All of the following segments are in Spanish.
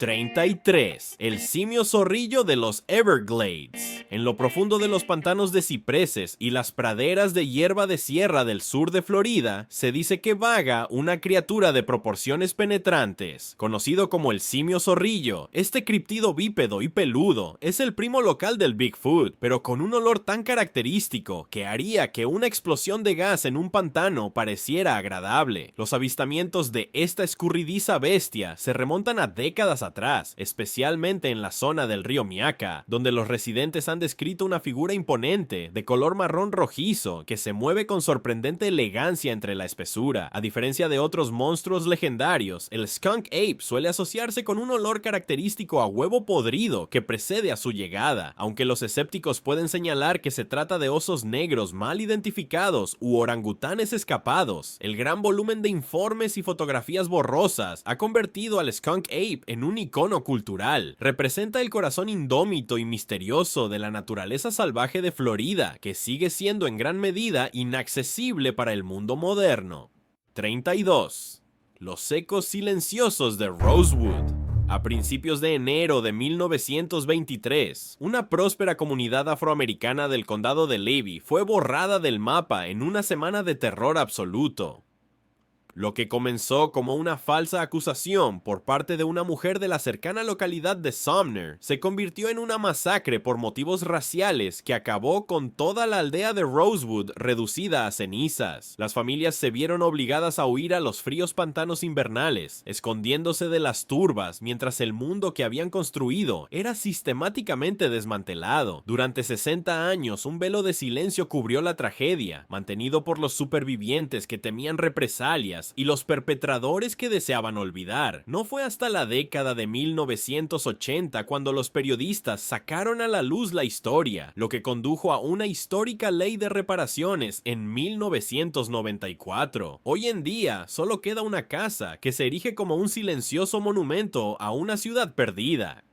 33. El simio zorrillo de los Everglades. En lo profundo de los pantanos de cipreses y las praderas de hierba de sierra del sur de Florida, se dice que vaga una criatura de proporciones penetrantes. Conocido como el simio zorrillo, este criptido bípedo y peludo es el primo local del Bigfoot, pero con un olor tan característico que haría que una explosión de gas en un pantano pareciera agradable. Los avistamientos de esta escurridiza bestia se remontan a décadas atrás, especialmente en la zona del río Miaca, donde los residentes han descrito una figura imponente de color marrón rojizo que se mueve con sorprendente elegancia entre la espesura. A diferencia de otros monstruos legendarios, el skunk ape suele asociarse con un olor característico a huevo podrido que precede a su llegada, aunque los escépticos pueden señalar que se trata de osos negros mal identificados u orangutanes escapados. El gran volumen de informes y fotografías borrosas ha convertido al skunk ape en un icono cultural. Representa el corazón indómito y misterioso de la naturaleza salvaje de Florida, que sigue siendo en gran medida inaccesible para el mundo moderno. 32. Los ecos silenciosos de Rosewood. A principios de enero de 1923, una próspera comunidad afroamericana del condado de Levy fue borrada del mapa en una semana de terror absoluto. Lo que comenzó como una falsa acusación por parte de una mujer de la cercana localidad de Sumner se convirtió en una masacre por motivos raciales que acabó con toda la aldea de Rosewood reducida a cenizas. Las familias se vieron obligadas a huir a los fríos pantanos invernales, escondiéndose de las turbas mientras el mundo que habían construido era sistemáticamente desmantelado. Durante 60 años un velo de silencio cubrió la tragedia, mantenido por los supervivientes que temían represalias y los perpetradores que deseaban olvidar. No fue hasta la década de 1980 cuando los periodistas sacaron a la luz la historia, lo que condujo a una histórica ley de reparaciones en 1994. Hoy en día solo queda una casa que se erige como un silencioso monumento a una ciudad perdida.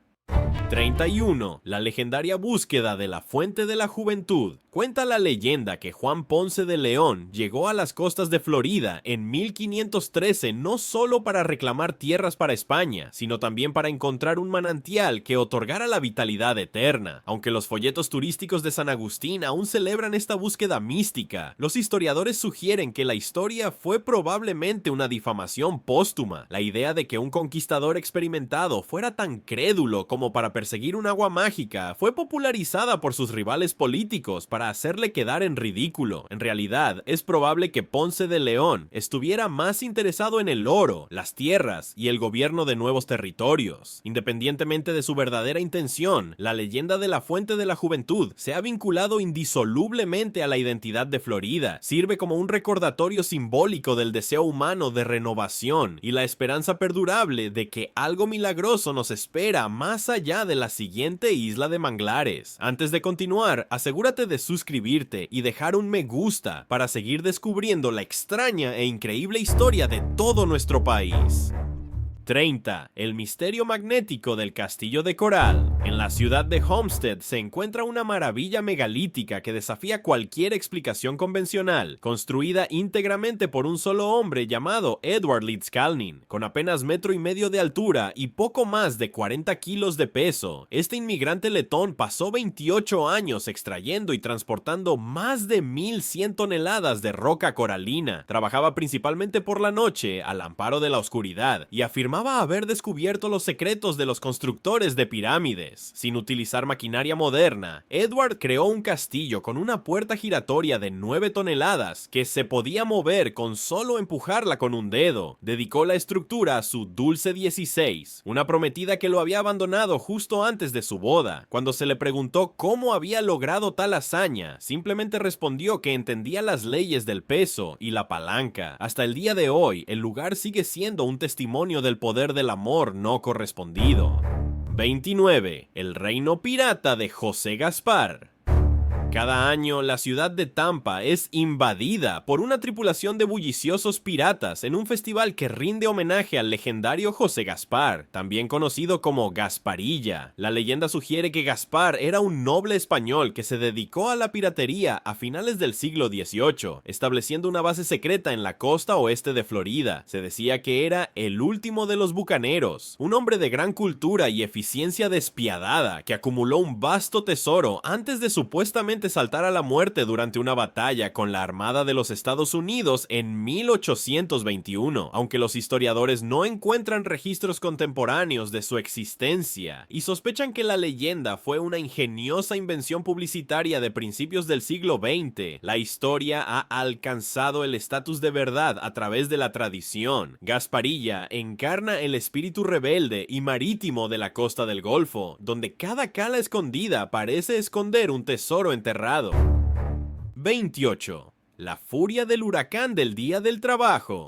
31. La legendaria búsqueda de la Fuente de la Juventud. Cuenta la leyenda que Juan Ponce de León llegó a las costas de Florida en 1513 no solo para reclamar tierras para España, sino también para encontrar un manantial que otorgara la vitalidad eterna. Aunque los folletos turísticos de San Agustín aún celebran esta búsqueda mística, los historiadores sugieren que la historia fue probablemente una difamación póstuma. La idea de que un conquistador experimentado fuera tan crédulo como para perseguir un agua mágica fue popularizada por sus rivales políticos para hacerle quedar en ridículo. En realidad, es probable que Ponce de León estuviera más interesado en el oro, las tierras y el gobierno de nuevos territorios. Independientemente de su verdadera intención, la leyenda de la Fuente de la Juventud se ha vinculado indisolublemente a la identidad de Florida. Sirve como un recordatorio simbólico del deseo humano de renovación y la esperanza perdurable de que algo milagroso nos espera más allá de la siguiente isla de manglares. Antes de continuar, asegúrate de suscribirte y dejar un me gusta para seguir descubriendo la extraña e increíble historia de todo nuestro país. 30. El misterio magnético del Castillo de Coral. En la ciudad de Homestead se encuentra una maravilla megalítica que desafía cualquier explicación convencional, construida íntegramente por un solo hombre llamado Edward Leeds-Kalnin. Con apenas 1,5 metros de altura y poco más de 40 kilos de peso, este inmigrante letón pasó 28 años extrayendo y transportando más de 1,100 toneladas de roca coralina. Trabajaba principalmente por la noche, al amparo de la oscuridad, y afirmaba haber descubierto los secretos de los constructores de pirámides. Sin utilizar maquinaria moderna, Edward creó un castillo con una puerta giratoria de 9 toneladas que se podía mover con solo empujarla con un dedo. Dedicó la estructura a su Dulce 16, una prometida que lo había abandonado justo antes de su boda. Cuando se le preguntó cómo había logrado tal hazaña, simplemente respondió que entendía las leyes del peso y la palanca. Hasta el día de hoy, el lugar sigue siendo un testimonio del poder del amor no correspondido. 29. El reino pirata de José Gaspar. Cada año, la ciudad de Tampa es invadida por una tripulación de bulliciosos piratas en un festival que rinde homenaje al legendario José Gaspar, también conocido como Gasparilla. La leyenda sugiere que Gaspar era un noble español que se dedicó a la piratería a finales del siglo XVIII, estableciendo una base secreta en la costa oeste de Florida. Se decía que era el último de los bucaneros, un hombre de gran cultura y eficiencia despiadada que acumuló un vasto tesoro antes de supuestamente saltar a la muerte durante una batalla con la Armada de los Estados Unidos en 1821, aunque los historiadores no encuentran registros contemporáneos de su existencia y sospechan que la leyenda fue una ingeniosa invención publicitaria de principios del siglo XX. La historia ha alcanzado el estatus de verdad a través de la tradición. Gasparilla encarna el espíritu rebelde y marítimo de la costa del Golfo, donde cada cala escondida parece esconder un tesoro enterrado. 28. La furia del huracán del Día del Trabajo.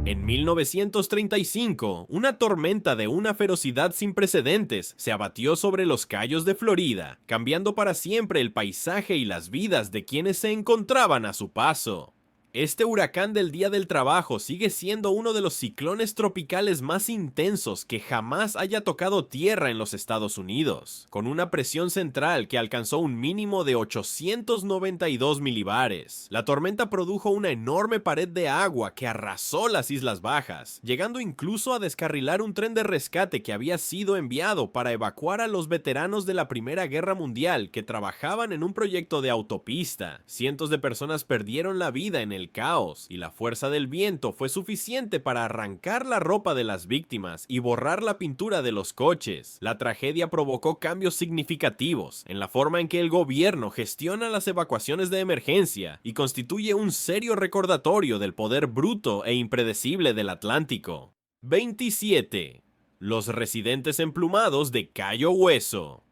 En 1935, una tormenta de una ferocidad sin precedentes se abatió sobre los Cayos de Florida, cambiando para siempre el paisaje y las vidas de quienes se encontraban a su paso. Este huracán del Día del Trabajo sigue siendo uno de los ciclones tropicales más intensos que jamás haya tocado tierra en los Estados Unidos, con una presión central que alcanzó un mínimo de 892 milibares. La tormenta produjo una enorme pared de agua que arrasó las Islas Bajas, llegando incluso a descarrilar un tren de rescate que había sido enviado para evacuar a los veteranos de la Primera Guerra Mundial que trabajaban en un proyecto de autopista. Cientos de personas perdieron la vida en el caos, y la fuerza del viento fue suficiente para arrancar la ropa de las víctimas y borrar la pintura de los coches. La tragedia provocó cambios significativos en la forma en que el gobierno gestiona las evacuaciones de emergencia y constituye un serio recordatorio del poder bruto e impredecible del Atlántico. 27. Los residentes emplumados de Cayo Hueso.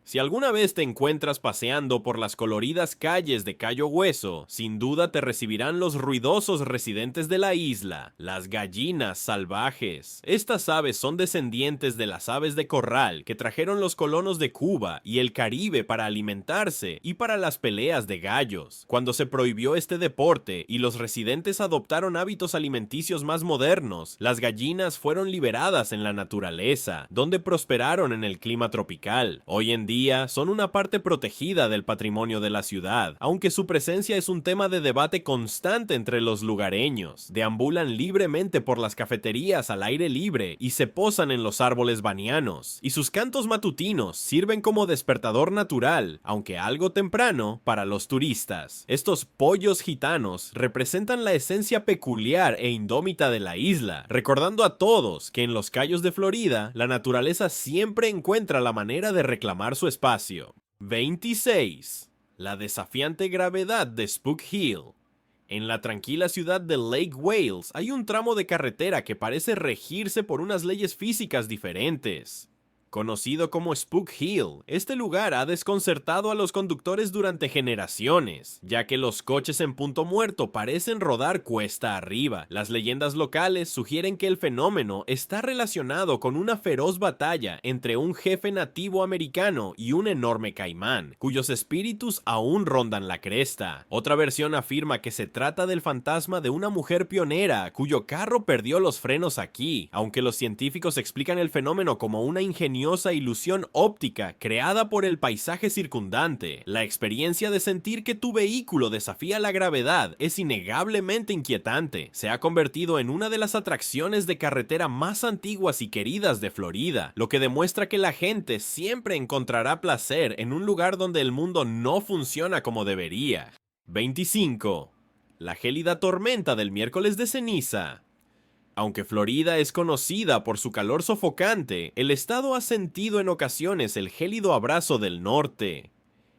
Si alguna vez te encuentras paseando por las coloridas calles de Cayo Hueso, sin duda te recibirán los ruidosos residentes de la isla, las gallinas salvajes. Estas aves son descendientes de las aves de corral que trajeron los colonos de Cuba y el Caribe para alimentarse y para las peleas de gallos. Cuando se prohibió este deporte y los residentes adoptaron hábitos alimenticios más modernos, las gallinas fueron liberadas en la naturaleza, donde prosperaron en el clima tropical. Hoy en día son una parte protegida del patrimonio de la ciudad, aunque su presencia es un tema de debate constante entre los lugareños. Deambulan libremente por las cafeterías al aire libre y se posan en los árboles banianos, y sus cantos matutinos sirven como despertador natural, aunque algo temprano, para los turistas. Estos pollos gitanos representan la esencia peculiar e indómita de la isla, recordando a todos que en los Cayos de Florida la naturaleza siempre encuentra la manera de reclamar su espacio. 26. La desafiante gravedad de Spook Hill. En la tranquila ciudad de Lake Wales hay un tramo de carretera que parece regirse por unas leyes físicas diferentes. Conocido como Spook Hill, este lugar ha desconcertado a los conductores durante generaciones, ya que los coches en punto muerto parecen rodar cuesta arriba. Las leyendas locales sugieren que el fenómeno está relacionado con una feroz batalla entre un jefe nativo americano y un enorme caimán, cuyos espíritus aún rondan la cresta. Otra versión afirma que se trata del fantasma de una mujer pionera cuyo carro perdió los frenos aquí, aunque los científicos explican el fenómeno como una ingeniosa ilusión óptica creada por el paisaje circundante. La experiencia de sentir que tu vehículo desafía la gravedad es innegablemente inquietante. Se ha convertido en una de las atracciones de carretera más antiguas y queridas de Florida, lo que demuestra que la gente siempre encontrará placer en un lugar donde el mundo no funciona como debería. 25. La gélida tormenta del miércoles de ceniza. Aunque Florida es conocida por su calor sofocante, el estado ha sentido en ocasiones el gélido abrazo del norte.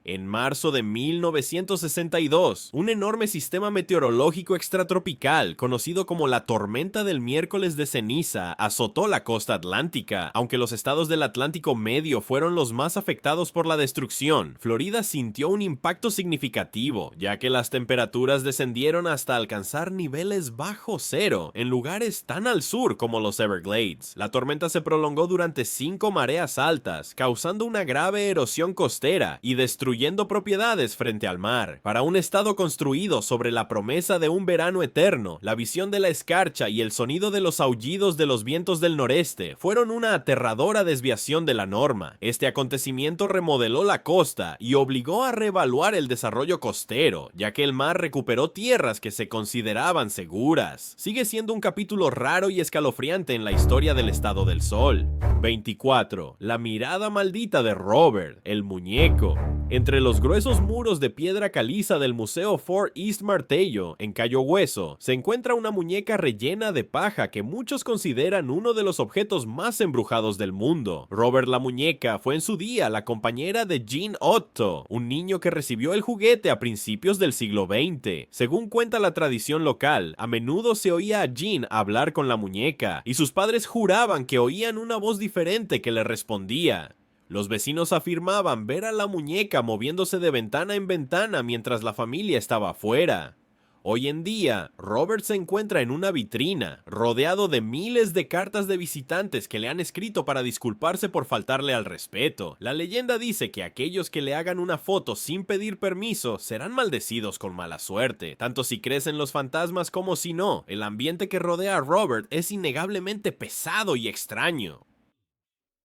En marzo de 1962, un enorme sistema meteorológico extratropical, conocido como la tormenta del miércoles de ceniza, azotó la costa atlántica. Aunque los estados del Atlántico Medio fueron los más afectados por la destrucción, Florida sintió un impacto significativo, ya que las temperaturas descendieron hasta alcanzar niveles bajo cero en lugares tan al sur como los Everglades. La tormenta se prolongó durante 5 mareas altas, causando una grave erosión costera y destruyendo construyendo propiedades frente al mar, para un estado construido sobre la promesa de un verano eterno. La visión de la escarcha y el sonido de los aullidos de los vientos del noreste fueron una aterradora desviación de la norma. Este acontecimiento remodeló la costa y obligó a reevaluar el desarrollo costero, ya que el mar recuperó tierras que se consideraban seguras. Sigue siendo un capítulo raro y escalofriante en la historia del Estado del Sol. 24. La mirada maldita de Robert, el muñeco. Entre los gruesos muros de piedra caliza del Museo Fort East Martello, en Cayo Hueso, se encuentra una muñeca rellena de paja que muchos consideran uno de los objetos más embrujados del mundo. Robert la muñeca fue en su día la compañera de Jean Otto, un niño que recibió el juguete a principios del siglo XX. Según cuenta la tradición local, a menudo se oía a Jean hablar con la muñeca, y sus padres juraban que oían una voz diferente que le respondía. Los vecinos afirmaban ver a la muñeca moviéndose de ventana en ventana mientras la familia estaba afuera. Hoy en día, Robert se encuentra en una vitrina, rodeado de miles de cartas de visitantes que le han escrito para disculparse por faltarle al respeto. La leyenda dice que aquellos que le hagan una foto sin pedir permiso serán maldecidos con mala suerte, tanto si crees en los fantasmas como si no. El ambiente que rodea a Robert es innegablemente pesado y extraño.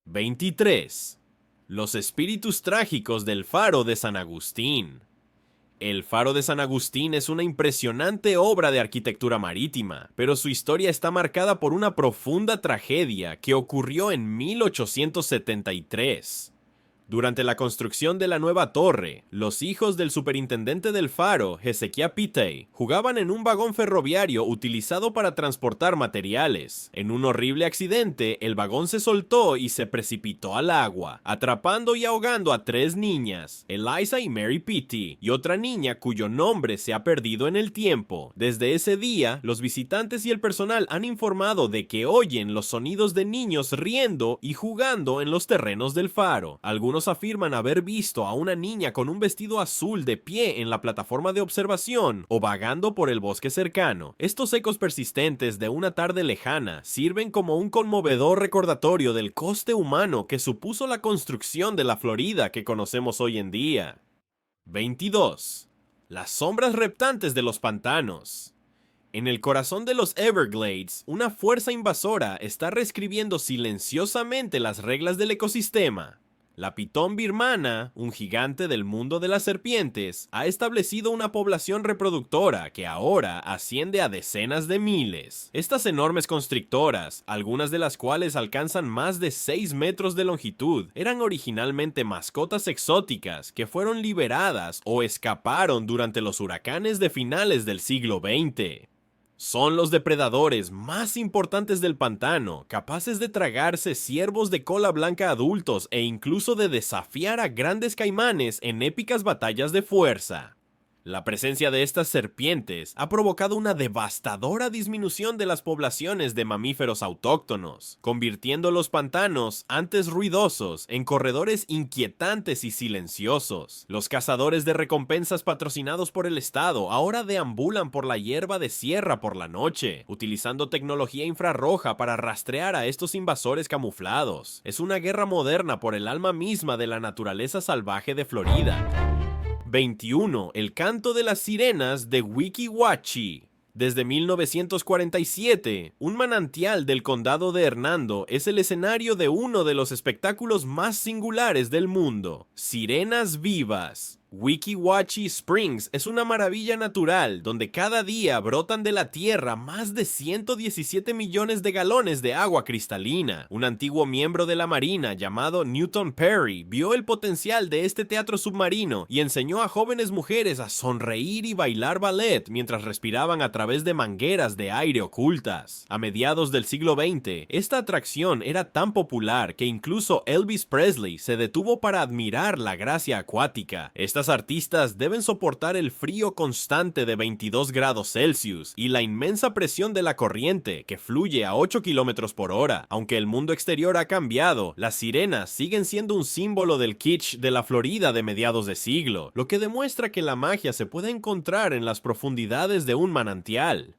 23. Los espíritus trágicos del Faro de San Agustín. El Faro de San Agustín es una impresionante obra de arquitectura marítima, pero su historia está marcada por una profunda tragedia que ocurrió en 1873. Durante la construcción de la nueva torre, los hijos del superintendente del faro, Hezekiah Pitey, jugaban en un vagón ferroviario utilizado para transportar materiales. En un horrible accidente, el vagón se soltó y se precipitó al agua, atrapando y ahogando a 3 niñas, Eliza y Mary Pitey, y otra niña cuyo nombre se ha perdido en el tiempo. Desde ese día, los visitantes y el personal han informado de que oyen los sonidos de niños riendo y jugando en los terrenos del faro. Algunos afirman haber visto a una niña con un vestido azul de pie en la plataforma de observación o vagando por el bosque cercano. Estos ecos persistentes de una tarde lejana sirven como un conmovedor recordatorio del coste humano que supuso la construcción de la Florida que conocemos hoy en día. 22. Las sombras reptantes de los pantanos. En el corazón de los Everglades, una fuerza invasora está reescribiendo silenciosamente las reglas del ecosistema. La pitón birmana, un gigante del mundo de las serpientes, ha establecido una población reproductora que ahora asciende a decenas de miles. Estas enormes constrictoras, algunas de las cuales alcanzan más de 6 metros de longitud, eran originalmente mascotas exóticas que fueron liberadas o escaparon durante los huracanes de finales del siglo XX. Son los depredadores más importantes del pantano, capaces de tragarse ciervos de cola blanca adultos e incluso de desafiar a grandes caimanes en épicas batallas de fuerza. La presencia de estas serpientes ha provocado una devastadora disminución de las poblaciones de mamíferos autóctonos, convirtiendo los pantanos, antes ruidosos, en corredores inquietantes y silenciosos. Los cazadores de recompensas patrocinados por el Estado ahora deambulan por la hierba de sierra por la noche, utilizando tecnología infrarroja para rastrear a estos invasores camuflados. Es una guerra moderna por el alma misma de la naturaleza salvaje de Florida. 21. El canto de las sirenas de Weeki Wachee. Desde 1947, un manantial del condado de Hernando es el escenario de uno de los espectáculos más singulares del mundo: sirenas vivas. Weeki Wachee Springs es una maravilla natural donde cada día brotan de la tierra más de 117 millones de galones de agua cristalina. Un antiguo miembro de la marina llamado Newton Perry vio el potencial de este teatro submarino y enseñó a jóvenes mujeres a sonreír y bailar ballet mientras respiraban a través de mangueras de aire ocultas. A mediados del siglo XX, esta atracción era tan popular que incluso Elvis Presley se detuvo para admirar la gracia acuática. Estas artistas deben soportar el frío constante de 22 grados Celsius y la inmensa presión de la corriente que fluye a 8 kilómetros por hora. Aunque el mundo exterior ha cambiado, las sirenas siguen siendo un símbolo del kitsch de la Florida de mediados de siglo, lo que demuestra que la magia se puede encontrar en las profundidades de un manantial.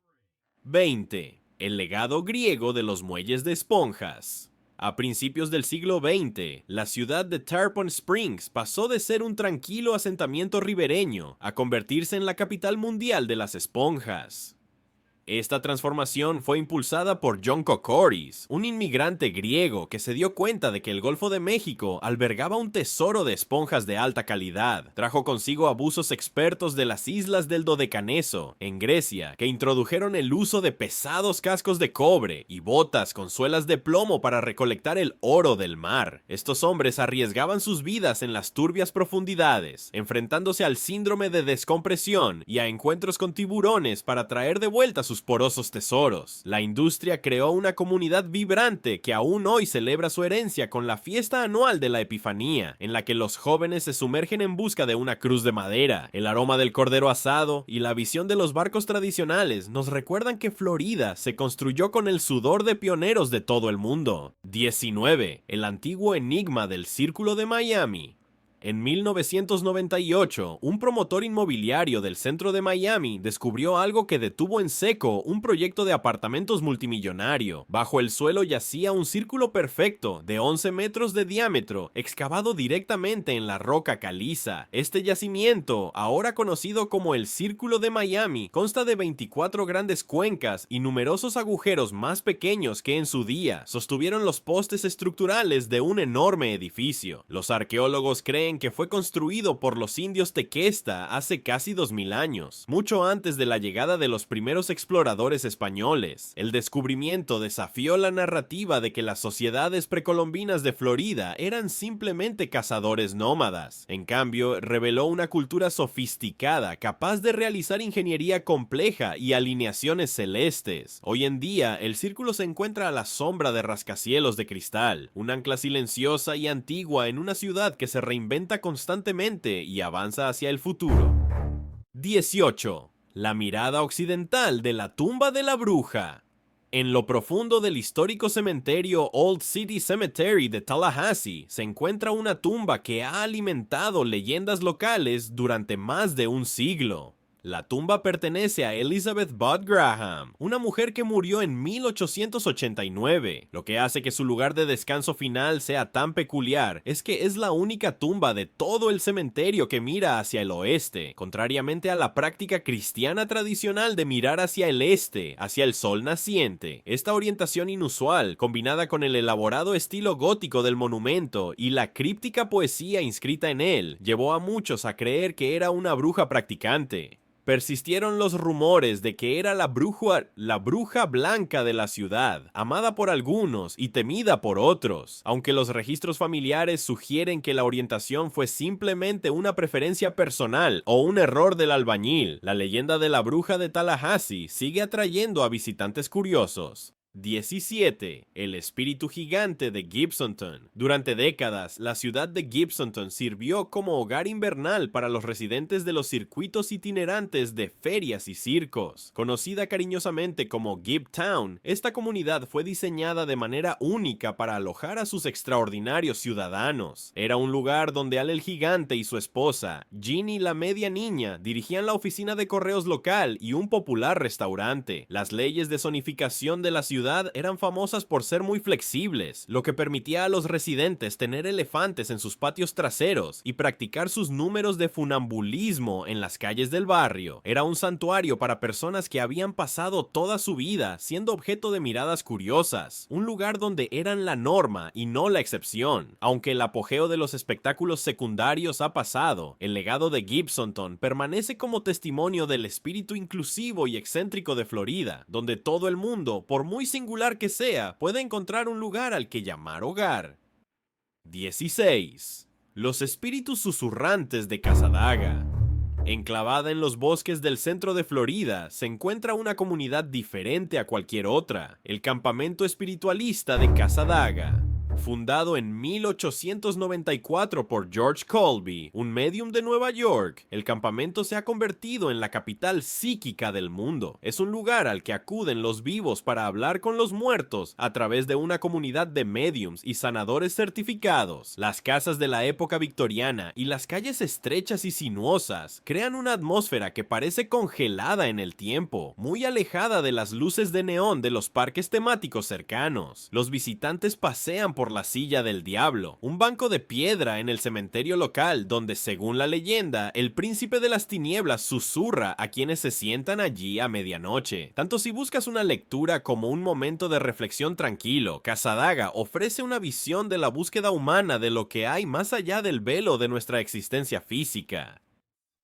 20. El legado griego de los muelles de esponjas. A principios del siglo XX, la ciudad de Tarpon Springs pasó de ser un tranquilo asentamiento ribereño a convertirse en la capital mundial de las esponjas. Esta transformación fue impulsada por John Kokoris, un inmigrante griego que se dio cuenta de que el Golfo de México albergaba un tesoro de esponjas de alta calidad. Trajo consigo abusos expertos de las islas del Dodecaneso, en Grecia, que introdujeron el uso de pesados cascos de cobre y botas con suelas de plomo para recolectar el oro del mar. Estos hombres arriesgaban sus vidas en las turbias profundidades, enfrentándose al síndrome de descompresión y a encuentros con tiburones para traer de vuelta sus porosos tesoros. La industria creó una comunidad vibrante que aún hoy celebra su herencia con la fiesta anual de la Epifanía, en la que los jóvenes se sumergen en busca de una cruz de madera. El aroma del cordero asado y la visión de los barcos tradicionales nos recuerdan que Florida se construyó con el sudor de pioneros de todo el mundo. 19. El antiguo enigma del Círculo de Miami. En 1998, un promotor inmobiliario del centro de Miami descubrió algo que detuvo en seco un proyecto de apartamentos multimillonario. Bajo el suelo yacía un círculo perfecto de 11 metros de diámetro, excavado directamente en la roca caliza. Este yacimiento, ahora conocido como el Círculo de Miami, consta de 24 grandes cuencas y numerosos agujeros más pequeños que en su día sostuvieron los postes estructurales de un enorme edificio. Los arqueólogos creen que fue construido por los indios Tequesta hace casi 2000 años, mucho antes de la llegada de los primeros exploradores españoles. El descubrimiento desafió la narrativa de que las sociedades precolombinas de Florida eran simplemente cazadores nómadas. En cambio, reveló una cultura sofisticada capaz de realizar ingeniería compleja y alineaciones celestes. Hoy en día, el círculo se encuentra a la sombra de rascacielos de cristal, un ancla silenciosa y antigua en una ciudad que se reinventa constantemente y avanza hacia el futuro. 18. La mirada occidental de la tumba de la bruja. En lo profundo del histórico cementerio Old City Cemetery de Tallahassee se encuentra una tumba que ha alimentado leyendas locales durante más de un siglo. La tumba pertenece a Elizabeth Budd Graham, una mujer que murió en 1889. Lo que hace que su lugar de descanso final sea tan peculiar es que es la única tumba de todo el cementerio que mira hacia el oeste, contrariamente a la práctica cristiana tradicional de mirar hacia el este, hacia el sol naciente. Esta orientación inusual, combinada con el elaborado estilo gótico del monumento y la críptica poesía inscrita en él, llevó a muchos a creer que era una bruja practicante. Persistieron los rumores de que era la bruja blanca de la ciudad, amada por algunos y temida por otros. Aunque los registros familiares sugieren que la orientación fue simplemente una preferencia personal o un error del albañil, la leyenda de la bruja de Tallahassee sigue atrayendo a visitantes curiosos. 17. El espíritu gigante de Gibsonton. Durante décadas, la ciudad de Gibsonton sirvió como hogar invernal para los residentes de los circuitos itinerantes de ferias y circos. Conocida cariñosamente como Gibtown, esta comunidad fue diseñada de manera única para alojar a sus extraordinarios ciudadanos. Era un lugar donde Al el gigante y su esposa, Ginny la media niña, dirigían la oficina de correos local y un popular restaurante. Las leyes de zonificación de la ciudad eran famosas por ser muy flexibles, lo que permitía a los residentes tener elefantes en sus patios traseros y practicar sus números de funambulismo en las calles del barrio. Era un santuario para personas que habían pasado toda su vida siendo objeto de miradas curiosas, un lugar donde eran la norma y no la excepción. Aunque el apogeo de los espectáculos secundarios ha pasado, el legado de Gibsonton permanece como testimonio del espíritu inclusivo y excéntrico de Florida, donde todo el mundo, por muy singular que sea, puede encontrar un lugar al que llamar hogar. 16. Los espíritus susurrantes de Casadaga. Enclavada en los bosques del centro de Florida, se encuentra una comunidad diferente a cualquier otra, el campamento espiritualista de Casadaga. Fundado en 1894 por George Colby, un medium de Nueva York, el campamento se ha convertido en la capital psíquica del mundo. Es un lugar al que acuden los vivos para hablar con los muertos a través de una comunidad de mediums y sanadores certificados. Las casas de la época victoriana y las calles estrechas y sinuosas crean una atmósfera que parece congelada en el tiempo, muy alejada de las luces de neón de los parques temáticos cercanos. Los visitantes pasean por la Silla del Diablo, un banco de piedra en el cementerio local donde, según la leyenda, el príncipe de las tinieblas susurra a quienes se sientan allí a medianoche. Tanto si buscas una lectura como un momento de reflexión tranquilo, Casadaga ofrece una visión de la búsqueda humana de lo que hay más allá del velo de nuestra existencia física.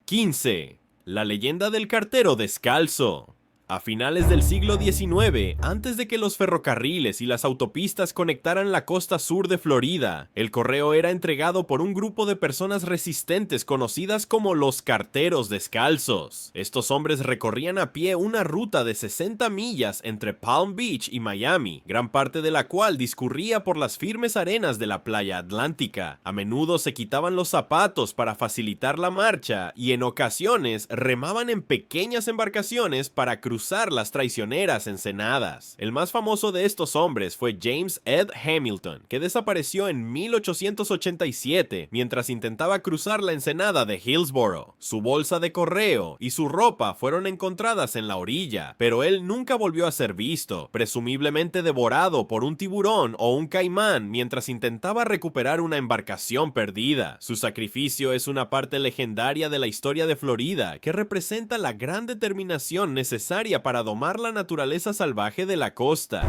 15. La leyenda del cartero descalzo. A finales del siglo XIX, antes de que los ferrocarriles y las autopistas conectaran la costa sur de Florida, el correo era entregado por un grupo de personas resistentes conocidas como los carteros descalzos. Estos hombres recorrían a pie una ruta de 60 millas entre Palm Beach y Miami, gran parte de la cual discurría por las firmes arenas de la playa atlántica. A menudo se quitaban los zapatos para facilitar la marcha y en ocasiones remaban en pequeñas embarcaciones para cruzar las traicioneras ensenadas. El más famoso de estos hombres fue James Ed Hamilton, que desapareció en 1887 mientras intentaba cruzar la ensenada de Hillsborough. Su bolsa de correo y su ropa fueron encontradas en la orilla, pero él nunca volvió a ser visto, presumiblemente devorado por un tiburón o un caimán mientras intentaba recuperar una embarcación perdida. Su sacrificio es una parte legendaria de la historia de Florida que representa la gran determinación necesaria para domar la naturaleza salvaje de la costa.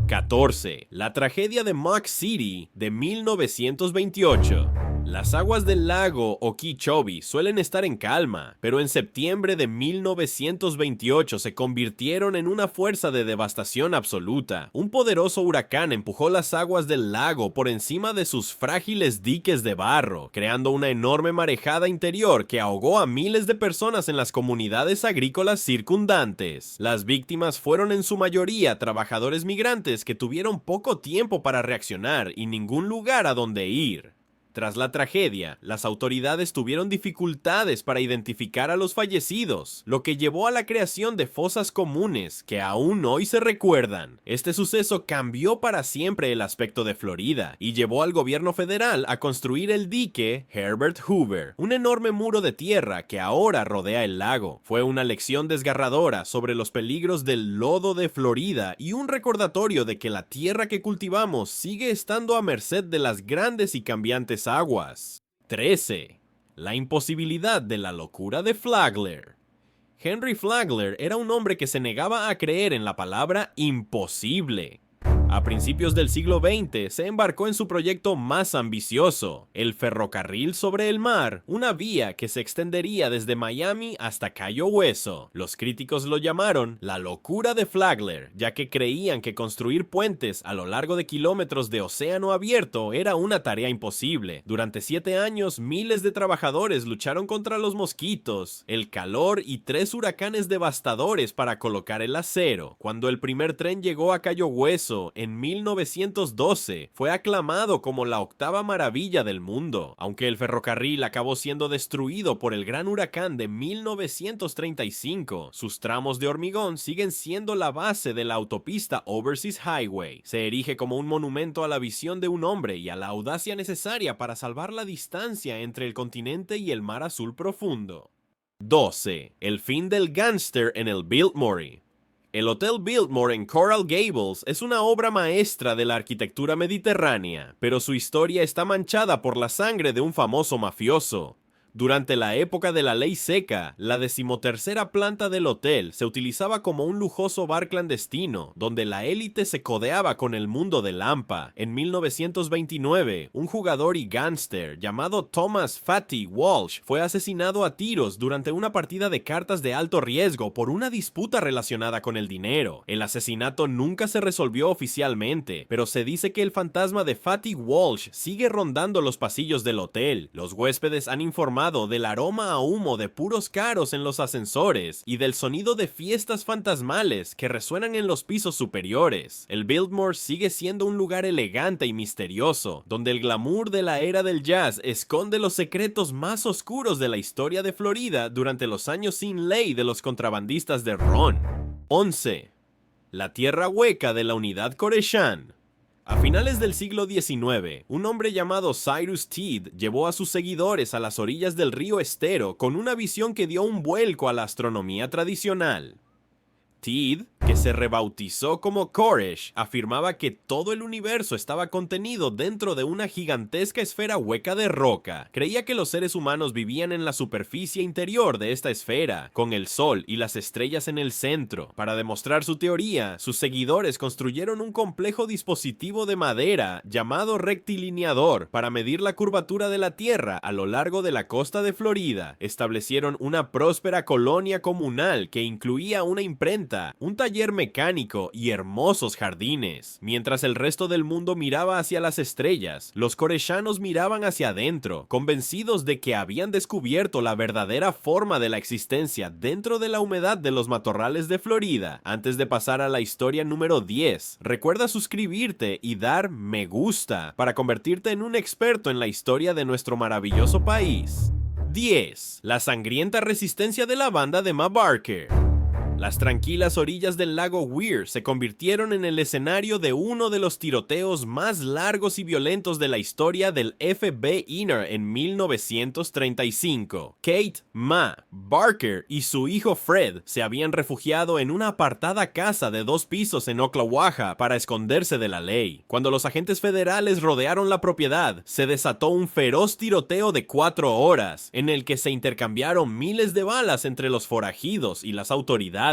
14. La tragedia de Mock City de 1928. Las aguas del lago Okeechobee suelen estar en calma, pero en septiembre de 1928 se convirtieron en una fuerza de devastación absoluta. Un poderoso huracán empujó las aguas del lago por encima de sus frágiles diques de barro, creando una enorme marejada interior que ahogó a miles de personas en las comunidades agrícolas circundantes. Las víctimas fueron en su mayoría trabajadores migrantes que tuvieron poco tiempo para reaccionar y ningún lugar a donde ir. Tras la tragedia, las autoridades tuvieron dificultades para identificar a los fallecidos, lo que llevó a la creación de fosas comunes que aún hoy se recuerdan. Este suceso cambió para siempre el aspecto de Florida y llevó al gobierno federal a construir el dique Herbert Hoover, un enorme muro de tierra que ahora rodea el lago. Fue una lección desgarradora sobre los peligros del lodo de Florida y un recordatorio de que la tierra que cultivamos sigue estando a merced de las grandes y cambiantes aguas. 13. La imposibilidad de la locura de Flagler. Henry Flagler era un hombre que se negaba a creer en la palabra imposible. A principios del siglo XX se embarcó en su proyecto más ambicioso, el ferrocarril sobre el mar, una vía que se extendería desde Miami hasta Cayo Hueso. Los críticos lo llamaron la locura de Flagler, ya que creían que construir puentes a lo largo de kilómetros de océano abierto era una tarea imposible. Durante 7 años, miles de trabajadores lucharon contra los mosquitos, el calor y 3 huracanes devastadores para colocar el acero. Cuando el primer tren llegó a Cayo Hueso, en 1912, fue aclamado como la 8ª maravilla del mundo. Aunque el ferrocarril acabó siendo destruido por el gran huracán de 1935, sus tramos de hormigón siguen siendo la base de la autopista Overseas Highway. Se erige como un monumento a la visión de un hombre y a la audacia necesaria para salvar la distancia entre el continente y el mar azul profundo. 12. El fin del gángster en el Biltmore. El Hotel Biltmore en Coral Gables es una obra maestra de la arquitectura mediterránea, pero su historia está manchada por la sangre de un famoso mafioso. Durante la época de la ley seca, la 13ª planta del hotel se utilizaba como un lujoso bar clandestino, donde la élite se codeaba con el mundo del hampa. En 1929, un jugador y gángster llamado Thomas Fatty Walsh fue asesinado a tiros durante una partida de cartas de alto riesgo por una disputa relacionada con el dinero. El asesinato nunca se resolvió oficialmente, pero se dice que el fantasma de Fatty Walsh sigue rondando los pasillos del hotel. Los huéspedes han informado perfumado del aroma a humo de puros caros en los ascensores y del sonido de fiestas fantasmales que resuenan en los pisos superiores. El Biltmore sigue siendo un lugar elegante y misterioso, donde el glamour de la era del jazz esconde los secretos más oscuros de la historia de Florida durante los años sin ley de los contrabandistas de ron. 11. La tierra hueca de la unidad Koreshan. A finales del siglo XIX, un hombre llamado Cyrus Teed llevó a sus seguidores a las orillas del río Estero con una visión que dio un vuelco a la astronomía tradicional. Teed, que se rebautizó como Koresh, afirmaba que todo el universo estaba contenido dentro de una gigantesca esfera hueca de roca. Creía que los seres humanos vivían en la superficie interior de esta esfera, con el sol y las estrellas en el centro. Para demostrar su teoría, sus seguidores construyeron un complejo dispositivo de madera llamado rectilineador para medir la curvatura de la Tierra a lo largo de la costa de Florida. Establecieron una próspera colonia comunal que incluía una imprenta, un taller mecánico y hermosos jardines. Mientras el resto del mundo miraba hacia las estrellas, los koreshanos miraban hacia adentro, convencidos de que habían descubierto la verdadera forma de la existencia dentro de la humedad de los matorrales de Florida. Antes de pasar a la historia número 10, recuerda suscribirte y dar me gusta para convertirte en un experto en la historia de nuestro maravilloso país. 10. La sangrienta resistencia de la banda de Ma Barker. Las tranquilas orillas del lago Weir se convirtieron en el escenario de uno de los tiroteos más largos y violentos de la historia del F.B. Inner en 1935. Kate Ma Barker y su hijo Fred se habían refugiado en una apartada casa de 2 pisos en Ocklawaha para esconderse de la ley. Cuando los agentes federales rodearon la propiedad, se desató un feroz tiroteo de 4 horas, en el que se intercambiaron miles de balas entre los forajidos y las autoridades.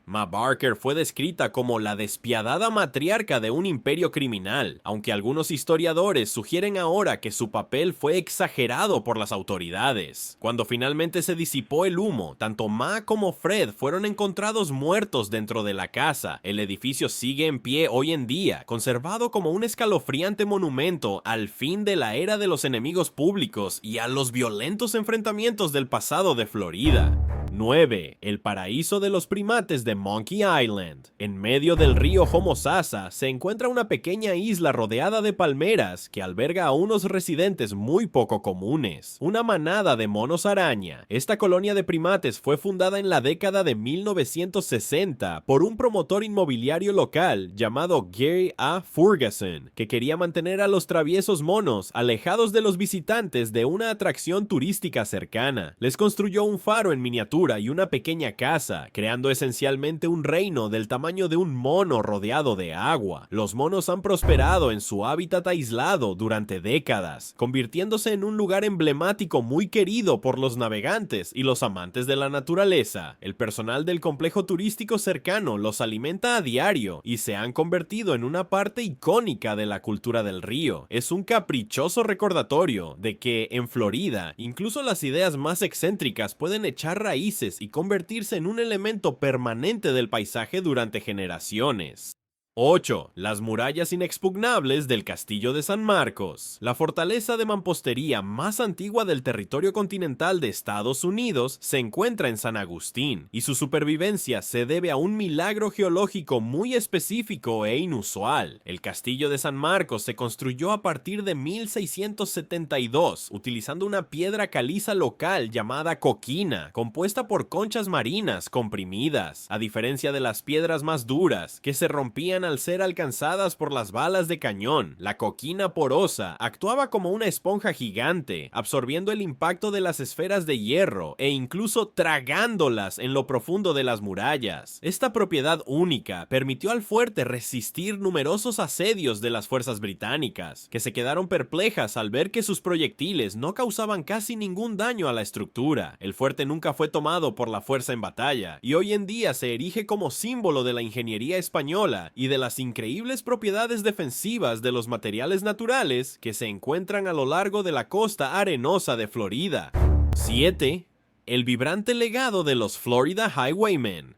Ma Barker fue descrita como la despiadada matriarca de un imperio criminal, aunque algunos historiadores sugieren ahora que su papel fue exagerado por las autoridades. Cuando finalmente se disipó el humo, tanto Ma como Fred fueron encontrados muertos dentro de la casa. El edificio sigue en pie hoy en día, conservado como un escalofriante monumento al fin de la era de los enemigos públicos y a los violentos enfrentamientos del pasado de Florida. 9. El paraíso de los primates de Monkey Island. En medio del río Homosassa se encuentra una pequeña isla rodeada de palmeras que alberga a unos residentes muy poco comunes, una manada de monos araña. Esta colonia de primates fue fundada en la década de 1960 por un promotor inmobiliario local llamado Gary A. Ferguson, que quería mantener a los traviesos monos alejados de los visitantes de una atracción turística cercana. Les construyó un faro en miniatura y una pequeña casa, creando esencialmente un reino del tamaño de un mono rodeado de agua. Los monos han prosperado en su hábitat aislado durante décadas, convirtiéndose en un lugar emblemático muy querido por los navegantes y los amantes de la naturaleza. El personal del complejo turístico cercano los alimenta a diario y se han convertido en una parte icónica de la cultura del río. Es un caprichoso recordatorio de que en Florida, incluso las ideas más excéntricas pueden echar raíces y convertirse en un elemento permanente del paisaje durante generaciones. 8. Las murallas inexpugnables del Castillo de San Marcos. La fortaleza de mampostería más antigua del territorio continental de Estados Unidos se encuentra en San Agustín, y su supervivencia se debe a un milagro geológico muy específico e inusual. El Castillo de San Marcos se construyó a partir de 1672, utilizando una piedra caliza local llamada coquina, compuesta por conchas marinas comprimidas, a diferencia de las piedras más duras, que se rompían al ser alcanzadas por las balas de cañón. La coquina porosa actuaba como una esponja gigante, absorbiendo el impacto de las esferas de hierro e incluso tragándolas en lo profundo de las murallas. Esta propiedad única permitió al fuerte resistir numerosos asedios de las fuerzas británicas, que se quedaron perplejas al ver que sus proyectiles no causaban casi ningún daño a la estructura. El fuerte nunca fue tomado por la fuerza en batalla, y hoy en día se erige como símbolo de la ingeniería española y de las increíbles propiedades defensivas de los materiales naturales que se encuentran a lo largo de la costa arenosa de Florida. 7. El vibrante legado de los Florida Highwaymen.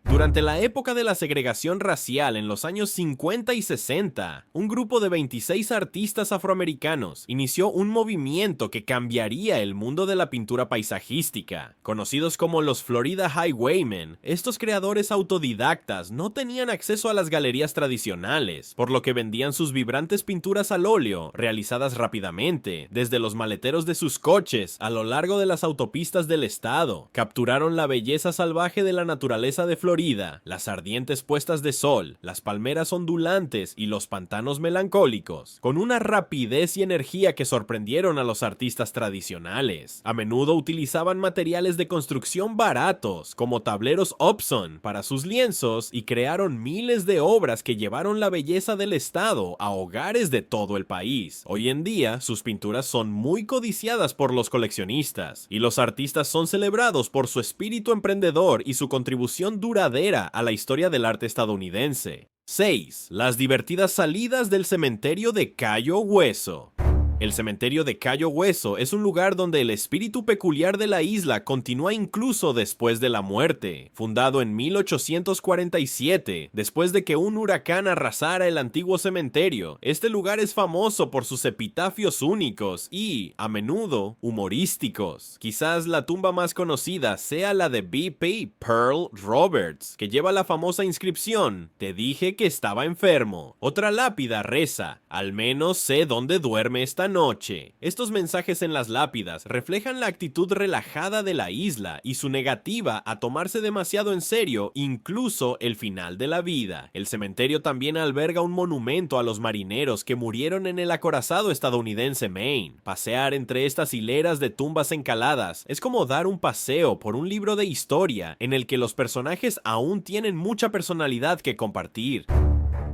Durante la época de la segregación racial en los años 50 y 60, un grupo de 26 artistas afroamericanos inició un movimiento que cambiaría el mundo de la pintura paisajística. Conocidos como los Florida Highwaymen, estos creadores autodidactas no tenían acceso a las galerías tradicionales, por lo que vendían sus vibrantes pinturas al óleo, realizadas rápidamente, desde los maleteros de sus coches a lo largo de las autopistas del estado. Capturaron la belleza salvaje de la naturaleza de Florida, las ardientes puestas de sol, las palmeras ondulantes y los pantanos melancólicos, con una rapidez y energía que sorprendieron a los artistas tradicionales. A menudo utilizaban materiales de construcción baratos, como tableros Upson, para sus lienzos y crearon miles de obras que llevaron la belleza del estado a hogares de todo el país. Hoy en día, sus pinturas son muy codiciadas por los coleccionistas, y los artistas son celebrados por su espíritu emprendedor y su contribución duradera a la historia del arte estadounidense. 6. Las divertidas salidas del cementerio de Cayo Hueso. El cementerio de Cayo Hueso es un lugar donde el espíritu peculiar de la isla continúa incluso después de la muerte. Fundado en 1847, después de que un huracán arrasara el antiguo cementerio, este lugar es famoso por sus epitafios únicos y, a menudo, humorísticos. Quizás la tumba más conocida sea la de B.P. Pearl Roberts, que lleva la famosa inscripción: "Te dije que estaba enfermo". Otra lápida reza: "Al menos sé dónde duerme esta noche". Estos mensajes en las lápidas reflejan la actitud relajada de la isla y su negativa a tomarse demasiado en serio incluso el final de la vida. El cementerio también alberga un monumento a los marineros que murieron en el acorazado estadounidense Maine. Pasear entre estas hileras de tumbas encaladas es como dar un paseo por un libro de historia en el que los personajes aún tienen mucha personalidad que compartir.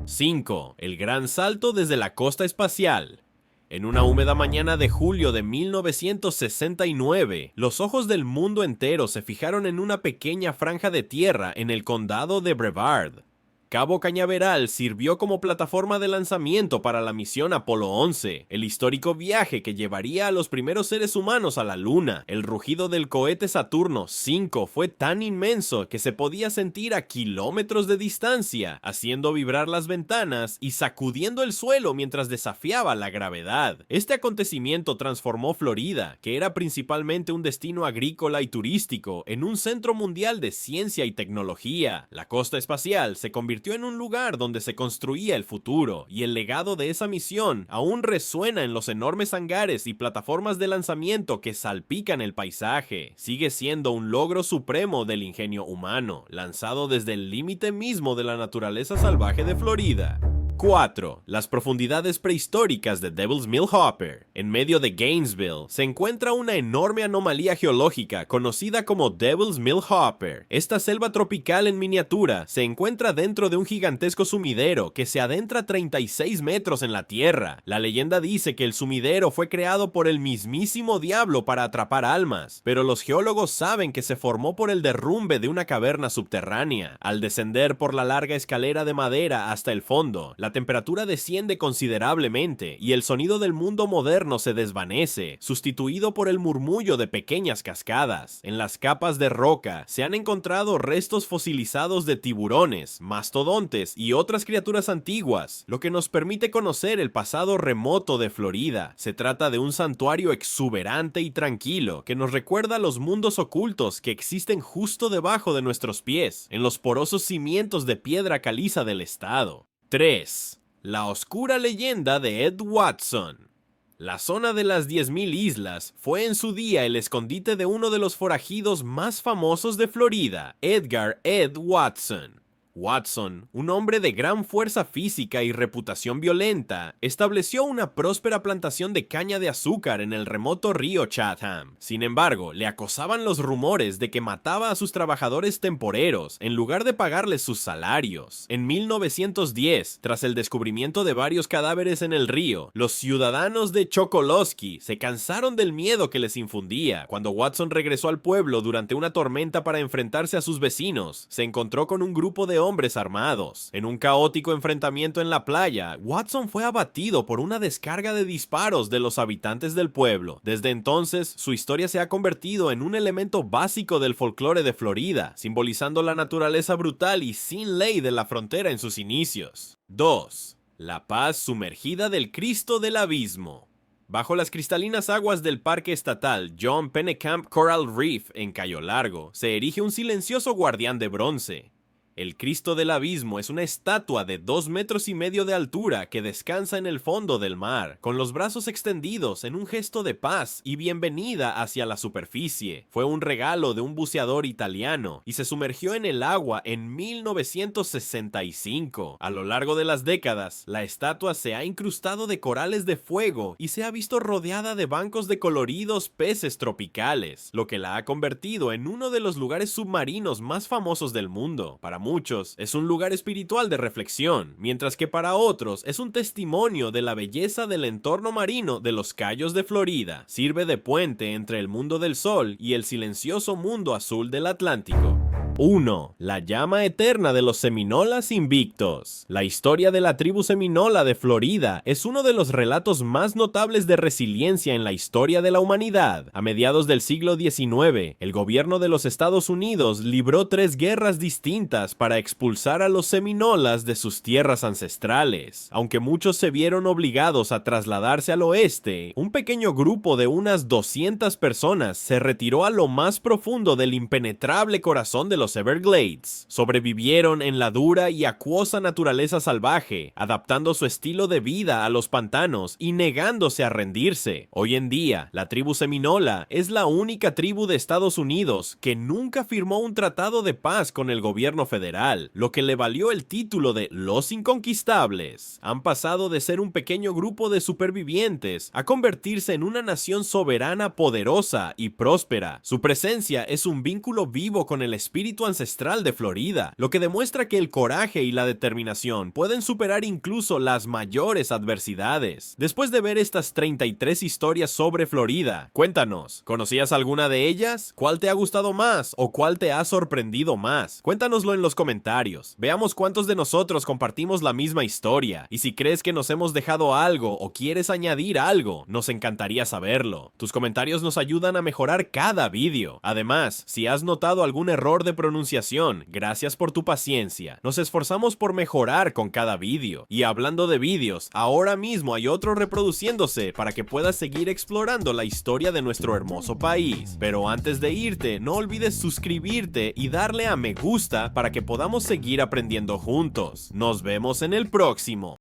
5. El gran salto desde la costa espacial. En una húmeda mañana de julio de 1969, los ojos del mundo entero se fijaron en una pequeña franja de tierra en el condado de Brevard. Cabo Cañaveral sirvió como plataforma de lanzamiento para la misión Apolo 11, el histórico viaje que llevaría a los primeros seres humanos a la Luna. El rugido del cohete Saturno V fue tan inmenso que se podía sentir a kilómetros de distancia, haciendo vibrar las ventanas y sacudiendo el suelo mientras desafiaba la gravedad. Este acontecimiento transformó Florida, que era principalmente un destino agrícola y turístico, en un centro mundial de ciencia y tecnología. La costa espacial se convirtió en un lugar donde se construía el futuro, y el legado de esa misión aún resuena en los enormes hangares y plataformas de lanzamiento que salpican el paisaje. Sigue siendo un logro supremo del ingenio humano, lanzado desde el límite mismo de la naturaleza salvaje de Florida. 4. Las profundidades prehistóricas de Devil's Mill Hopper. En medio de Gainesville se encuentra una enorme anomalía geológica conocida como Devil's Mill Hopper. Esta selva tropical en miniatura se encuentra dentro de un gigantesco sumidero que se adentra 36 metros en la tierra. La leyenda dice que el sumidero fue creado por el mismísimo diablo para atrapar almas, pero los geólogos saben que se formó por el derrumbe de una caverna subterránea. Al descender por la larga escalera de madera hasta el fondo, la temperatura desciende considerablemente y el sonido del mundo moderno se desvanece, sustituido por el murmullo de pequeñas cascadas. En las capas de roca se han encontrado restos fosilizados de tiburones, mastodontes y otras criaturas antiguas, lo que nos permite conocer el pasado remoto de Florida. Se trata de un santuario exuberante y tranquilo que nos recuerda los mundos ocultos que existen justo debajo de nuestros pies, en los porosos cimientos de piedra caliza del estado. 3. La oscura leyenda de Ed Watson. La zona de las 10.000 islas fue en su día el escondite de uno de los forajidos más famosos de Florida, Edgar Ed Watson. Watson, un hombre de gran fuerza física y reputación violenta, estableció una próspera plantación de caña de azúcar en el remoto río Chatham. Sin embargo, le acosaban los rumores de que mataba a sus trabajadores temporeros en lugar de pagarles sus salarios. En 1910, tras el descubrimiento de varios cadáveres en el río, los ciudadanos de Chocolosky se cansaron del miedo que les infundía. Cuando Watson regresó al pueblo durante una tormenta para enfrentarse a sus vecinos, se encontró con un grupo de hombres armados. En un caótico enfrentamiento en la playa, Watson fue abatido por una descarga de disparos de los habitantes del pueblo. Desde entonces, su historia se ha convertido en un elemento básico del folclore de Florida, simbolizando la naturaleza brutal y sin ley de la frontera en sus inicios. 2. La paz sumergida del Cristo del Abismo. Bajo las cristalinas aguas del Parque Estatal John Pennekamp Coral Reef en Cayo Largo, se erige un silencioso guardián de bronce. El Cristo del Abismo es una estatua de 2,5 metros de altura que descansa en el fondo del mar, con los brazos extendidos en un gesto de paz y bienvenida hacia la superficie. Fue un regalo de un buceador italiano y se sumergió en el agua en 1965. A lo largo de las décadas, la estatua se ha incrustado de corales de fuego y se ha visto rodeada de bancos de coloridos peces tropicales, lo que la ha convertido en uno de los lugares submarinos más famosos del mundo. Para muchos es un lugar espiritual de reflexión, mientras que para otros es un testimonio de la belleza del entorno marino de los Cayos de Florida. Sirve de puente entre el mundo del sol y el silencioso mundo azul del Atlántico. 1. La llama eterna de los Seminolas invictos. La historia de la tribu seminola de Florida es uno de los relatos más notables de resiliencia en la historia de la humanidad. A mediados del siglo XIX, el gobierno de los Estados Unidos libró 3 guerras distintas para expulsar a los seminolas de sus tierras ancestrales. Aunque muchos se vieron obligados a trasladarse al oeste, un pequeño grupo de unas 200 personas se retiró a lo más profundo del impenetrable corazón de los Everglades. Sobrevivieron en la dura y acuosa naturaleza salvaje, adaptando su estilo de vida a los pantanos y negándose a rendirse. Hoy en día, la tribu seminola es la única tribu de Estados Unidos que nunca firmó un tratado de paz con el gobierno federal, lo que le valió el título de los inconquistables. Han pasado de ser un pequeño grupo de supervivientes a convertirse en una nación soberana, poderosa y próspera. Su presencia es un vínculo vivo con el espíritu ancestral de Florida, lo que demuestra que el coraje y la determinación pueden superar incluso las mayores adversidades. Después de ver estas 33 historias sobre Florida, cuéntanos, ¿conocías alguna de ellas? ¿Cuál te ha gustado más o cuál te ha sorprendido más? Cuéntanoslo en los comentarios. Veamos cuántos de nosotros compartimos la misma historia, y si crees que nos hemos dejado algo o quieres añadir algo, nos encantaría saberlo. Tus comentarios nos ayudan a mejorar cada vídeo. Además, si has notado algún error de pronunciación, gracias por tu paciencia. Nos esforzamos por mejorar con cada vídeo. Y hablando de vídeos, ahora mismo hay otro reproduciéndose para que puedas seguir explorando la historia de nuestro hermoso país. Pero antes de irte, no olvides suscribirte y darle a me gusta para que podamos seguir aprendiendo juntos. Nos vemos en el próximo.